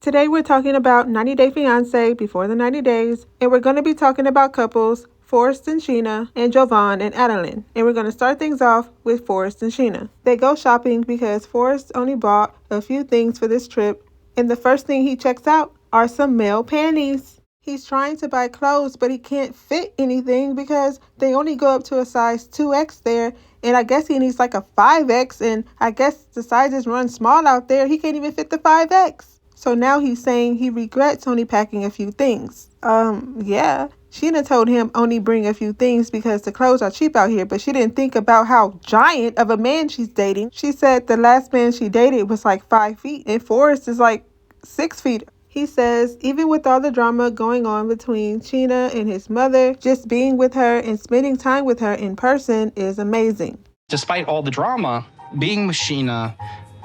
Today we're talking about 90 Day Fiance Before the 90 Days, and we're going to be talking about couples Forrest and Sheena and Jovan and Annalyn. And we're going to start things off with Forrest and Sheena. They go shopping because Forrest only bought a few things for this trip, and the first thing he checks out are some male panties. He's trying to buy clothes, but he can't fit anything because they only go up to a size 2X there, and I guess he needs like a 5X, and I guess the sizes run small out there. He can't even fit the 5X. So now he's saying he regrets only packing a few things. Yeah. Sheena told him only bring a few things because the clothes are cheap out here, but she didn't think about how giant of a man she's dating. She said the last man she dated was like 5 feet, and Forrest is like 6 feet. He says even with all the drama going on between Sheena and his mother, just being with her and spending time with her in person is amazing. Despite all the drama, being with Sheena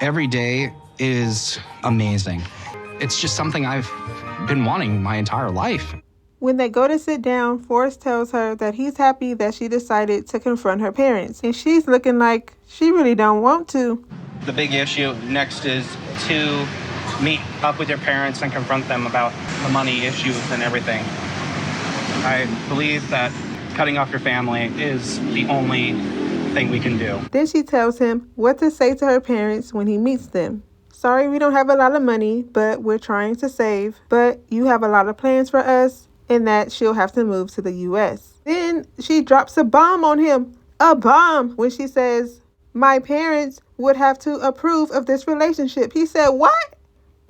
every day is amazing. It's just something I've been wanting my entire life. When they go to sit down, Forrest tells her that he's happy that she decided to confront her parents, and she's looking like she really don't want to. The big issue next is to meet up with your parents and confront them about the money issues and everything. I believe that cutting off your family is the only thing we can do. Then she tells him what to say to her parents when he meets them. Sorry, we don't have a lot of money, but we're trying to save. But you have a lot of plans for us, and that she'll have to move to the U.S. Then she drops a bomb on him. A bomb! When she says, my parents would have to approve of this relationship. He said, what?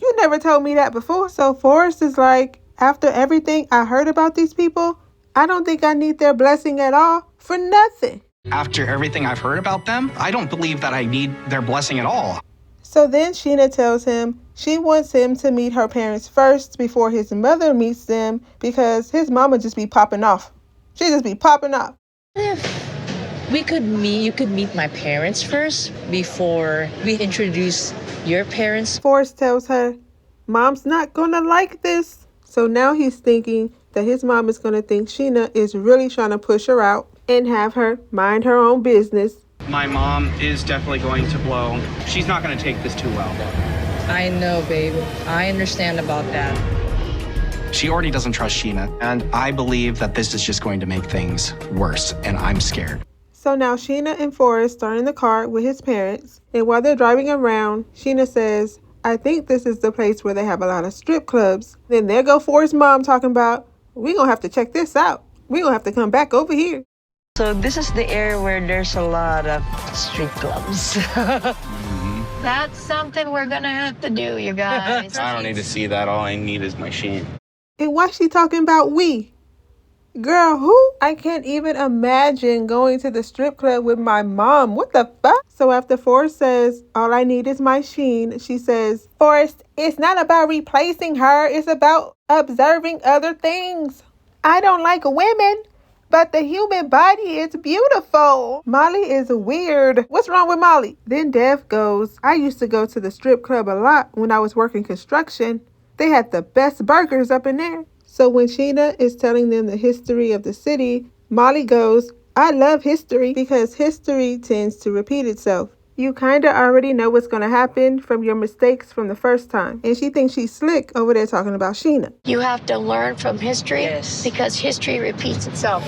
You never told me that before. So Forrest is like, after everything I heard about these people, I don't think I need their blessing at all for nothing. After everything I've heard about them, I don't believe that I need their blessing at all. So then Sheena tells him she wants him to meet her parents first before his mother meets them because his mama just be popping off. She just be popping off. If you could meet my parents first before we introduce your parents. Forrest tells her, Mom's not gonna like this. So now he's thinking that his mom is gonna think Sheena is really trying to push her out and have her mind her own business. My mom is definitely going to blow. She's not going to take this too well. I know, babe. I understand about that. She already doesn't trust Sheena, and I believe that this is just going to make things worse, and I'm scared. So now Sheena and Forrest are in the car with his parents, and while they're driving around, Sheena says, I think this is the place where they have a lot of strip clubs. Then there go Forrest's mom talking about, we gonna have to check this out. We gonna have to come back over here. So this is the area where there's a lot of street clubs. That's something we're gonna have to do, you guys. I don't need to see that. All I need is my Sheen. And why she talking about we? Girl, who? I can't even imagine going to the strip club with my mom. What the fuck? So after Forrest says, all I need is my Sheen, she says, Forrest, it's not about replacing her. It's about observing other things. I don't like women, but the human body is beautiful. Molly is weird. What's wrong with Molly? Then Dev goes, I used to go to the strip club a lot when I was working construction. They had the best burgers up in there. So when Sheena is telling them the history of the city, Molly goes, I love history because history tends to repeat itself. You kind of already know what's going to happen from your mistakes from the first time. And she thinks she's slick over there talking about Sheena. You have to learn from history because history repeats itself.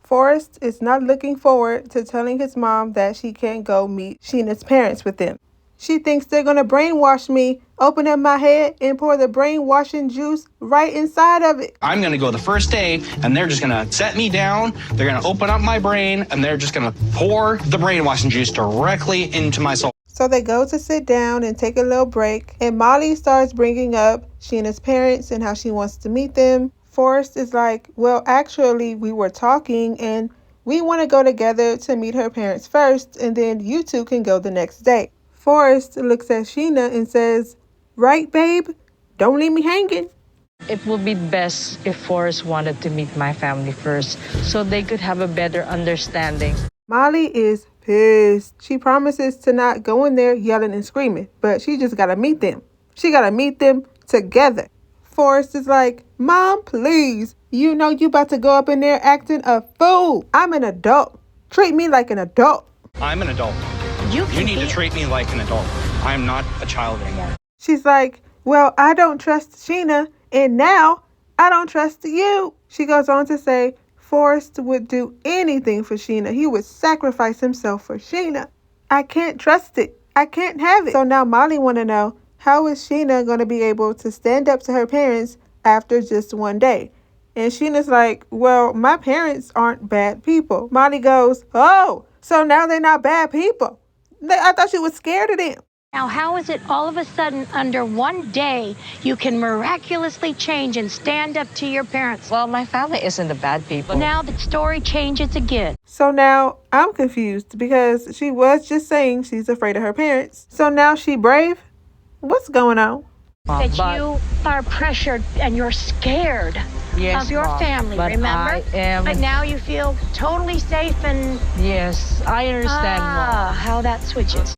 Forrest is not looking forward to telling his mom that she can't go meet Sheena's parents with them. She thinks they're going to brainwash me, open up my head, and pour the brainwashing juice right inside of it. I'm going to go the first day, and they're just going to set me down. They're going to open up my brain, and they're just going to pour the brainwashing juice directly into my soul. So they go to sit down and take a little break, and Molly starts bringing up Sheena's parents and how she wants to meet them. Forrest is like, well, actually, we were talking, and we want to go together to meet her parents first, and then you two can go the next day. Forrest looks at Sheena and says, right, babe? Don't leave me hanging. It would be best if Forrest wanted to meet my family first so they could have a better understanding. Molly is pissed. She promises to not go in there yelling and screaming, but she just got to meet them. She got to meet them together. Forrest is like, Mom, please. You know you about to go up in there acting a fool. I'm an adult. Treat me like an adult. I'm an adult. You need to treat me like an adult. I'm not a child anymore. She's like, Well, I don't trust Sheena, and now I don't trust you. She goes on to say Forrest would do anything for Sheena. He would sacrifice himself for Sheena. I can't trust it. I can't have it. So now Molly want to know, how is Sheena going to be able to stand up to her parents after just one day? And Sheena's like, well, my parents aren't bad people. Molly goes, oh, so now they're not bad people. I thought she was scared of them. Now, how is it all of a sudden under one day you can miraculously change and stand up to your parents? Well, my family isn't the bad people. Now the story changes again. So now I'm confused because she was just saying she's afraid of her parents. So now she brave? What's going on? That But- you are pressured and you're scared Yes, of your Mom, family, but remember? I am- But now you feel totally safe and Yes, I understand, Mom. how that switches.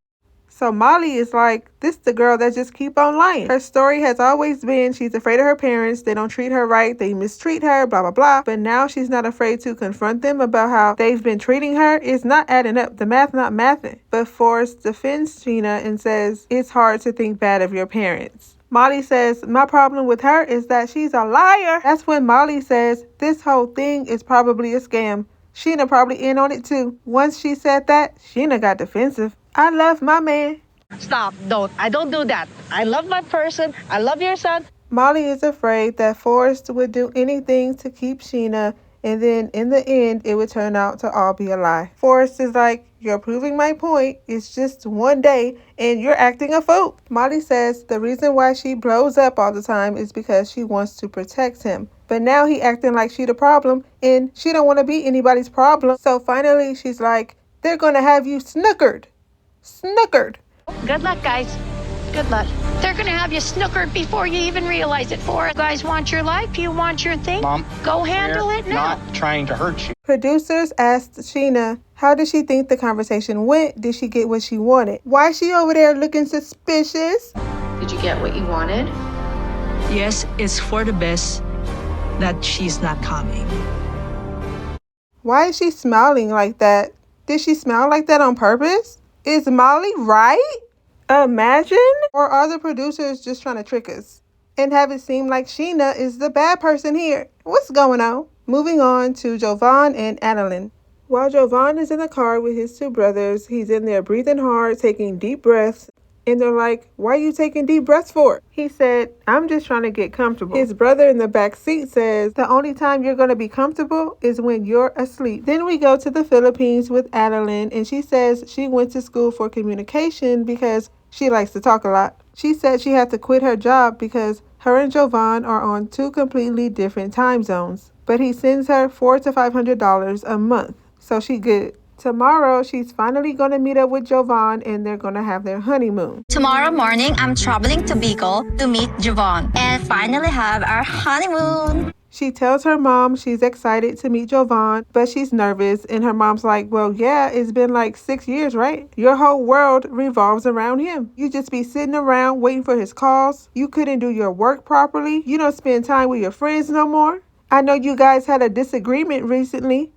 So Molly is like, this the girl that just keep on lying. Her story has always been she's afraid of her parents. They don't treat her right. They mistreat her, blah, blah, blah. But now she's not afraid to confront them about how they've been treating her. It's not adding up. The math not mathing. But Forrest defends Sheena and says it's hard to think bad of your parents. Molly says, my problem with her is that she's a liar. That's when Molly says, this whole thing is probably a scam. Sheena probably in on it too. Once she said that, Sheena got defensive. I love my man. Stop, don't. I don't do that. I love my person. I love your son. Molly is afraid that Forrest would do anything to keep Sheena, and then in the end, it would turn out to all be a lie. Forrest is like, you're proving my point. It's just one day, and you're acting a fool. Molly says the reason why she blows up all the time is because she wants to protect him. But now he acting like she the problem, and she don't want to be anybody's problem. So finally, she's like, they're going to have you snookered. Snookered. Good luck, guys. Good luck. They're going to have you snookered before you even realize it. For you guys want your life, you want your thing. Mom, go handle we're it now. not trying to hurt you. Producers asked Sheena, how did she think the conversation went? Did she get what she wanted? Why is she over there looking suspicious? Did you get what you wanted? Yes, it's for the best that she's not coming. Why is she smiling like that? Did she smile like that on purpose? Is Molly right? Imagine? Or are the producers just trying to trick us and have it seem like Sheena is the bad person here? What's going on? Moving on to Jovan and Annalyn. While Jovan is in the car with his two brothers, he's in there breathing hard, taking deep breaths. And they're like, why are you taking deep breaths for? He said, I'm just trying to get comfortable. His brother in the back seat says, the only time you're going to be comfortable is when you're asleep. Then we go to the Philippines with Annalyn, and she says she went to school for communication because she likes to talk a lot. She said she had to quit her job because her and Jovan are on two completely different time zones. But he sends her $400 to $500 a month, so she good. Tomorrow, she's finally going to meet up with Jovan and they're going to have their honeymoon. Tomorrow morning, I'm traveling to Bicol to meet Jovan and finally have our honeymoon. She tells her mom she's excited to meet Jovan, but she's nervous. And her mom's like, well, yeah, it's been like 6 years, right? Your whole world revolves around him. You just be sitting around waiting for his calls. You couldn't do your work properly. You don't spend time with your friends no more. I know you guys had a disagreement recently.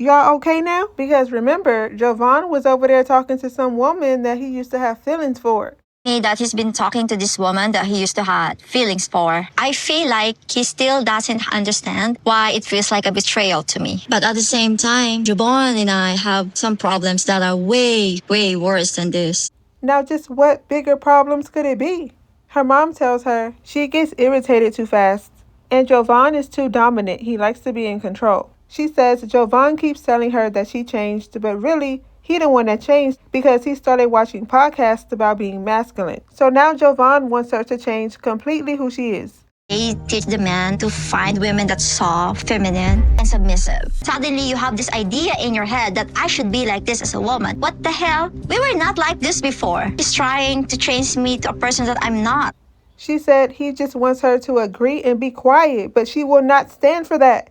Y'all okay now? Because remember, Jovan was over there talking to some woman that he used to have feelings for. That he's been talking to this woman that he used to have feelings for. I feel like he still doesn't understand why it feels like a betrayal to me. But at the same time, Jovan and I have some problems that are way, way worse than this. Now, just what bigger problems could it be? Her mom tells her she gets irritated too fast, and Jovan is too dominant. He likes to be in control. She says Jovan keeps telling her that she changed, but really, he the one that changed because he started watching podcasts about being masculine. So now Jovan wants her to change completely who she is. They teach the man to find women that's soft, feminine, and submissive. Suddenly, you have this idea in your head that I should be like this as a woman. What the hell? We were not like this before. He's trying to change me to a person that I'm not. She said he just wants her to agree and be quiet, but she will not stand for that.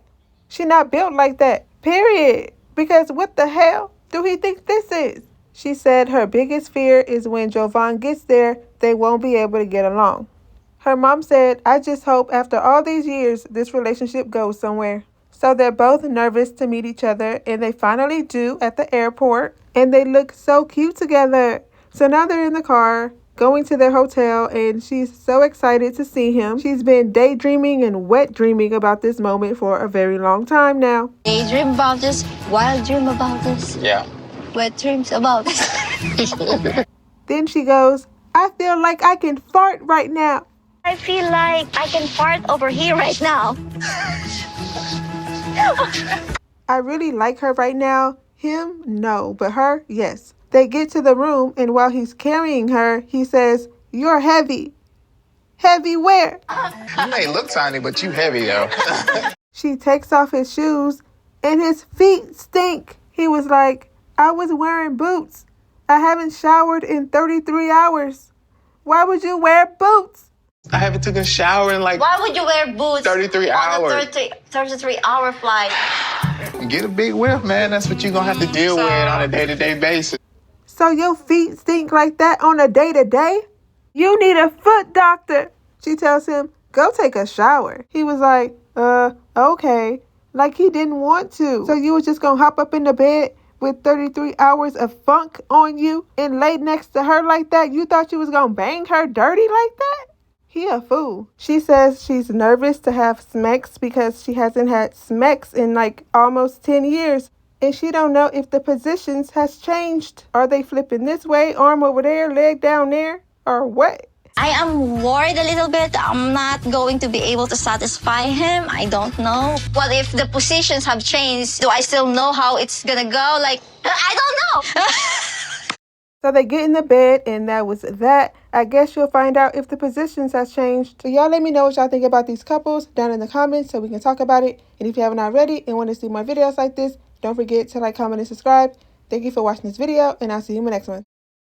She not built like that, period. Because what the hell do he think this is? She said her biggest fear is when Jovan gets there, they won't be able to get along. Her mom said, I just hope after all these years, this relationship goes somewhere. So they're both nervous to meet each other, and they finally do at the airport, and they look so cute together. So now they're in the car, going to their hotel, and she's so excited to see him. She's been daydreaming and wet dreaming about this moment for a very long time now. Daydream about this, wild dream about this. Yeah. Wet dreams about this. Then she goes, I feel like I can fart right now. I feel like I can fart over here right now. I really like her right now. Him, no, but her, yes. They get to the room, and while he's carrying her, he says, you're heavy. Heavy where? You may look tiny, but you heavy, though. She takes off his shoes, and his feet stink. He was like, I was wearing boots. I haven't showered in 33 hours. Why would you wear boots? I haven't taken a shower in like... Why would you wear boots 33 hours. on a 33-hour flight? Get a big whiff, man. That's what you're going to have to deal with on a day-to-day basis. So your feet stink like that on a day-to-day? You need a foot doctor. She tells him, go take a shower. He was like, okay. Like he didn't want to. So you was just going to hop up in the bed with 33 hours of funk on you and lay next to her like that? You thought you was going to bang her dirty like that? He a fool. She says she's nervous to have sex because she hasn't had sex in like almost 10 years. And she don't know if the positions has changed. Are they flipping this way, arm over there, leg down there, or what? I am worried a little bit. I'm not going to be able to satisfy him. I don't know. What if the positions have changed? Do I still know how it's gonna go? Like, I don't know. So they get in the bed, and that was that. I guess you'll find out if the positions has changed. So y'all let me know what y'all think about these couples down in the comments so we can talk about it. And if you haven't already and want to see more videos like this, don't forget to like, comment, and subscribe. Thank you for watching this video, and I'll see you in the next one.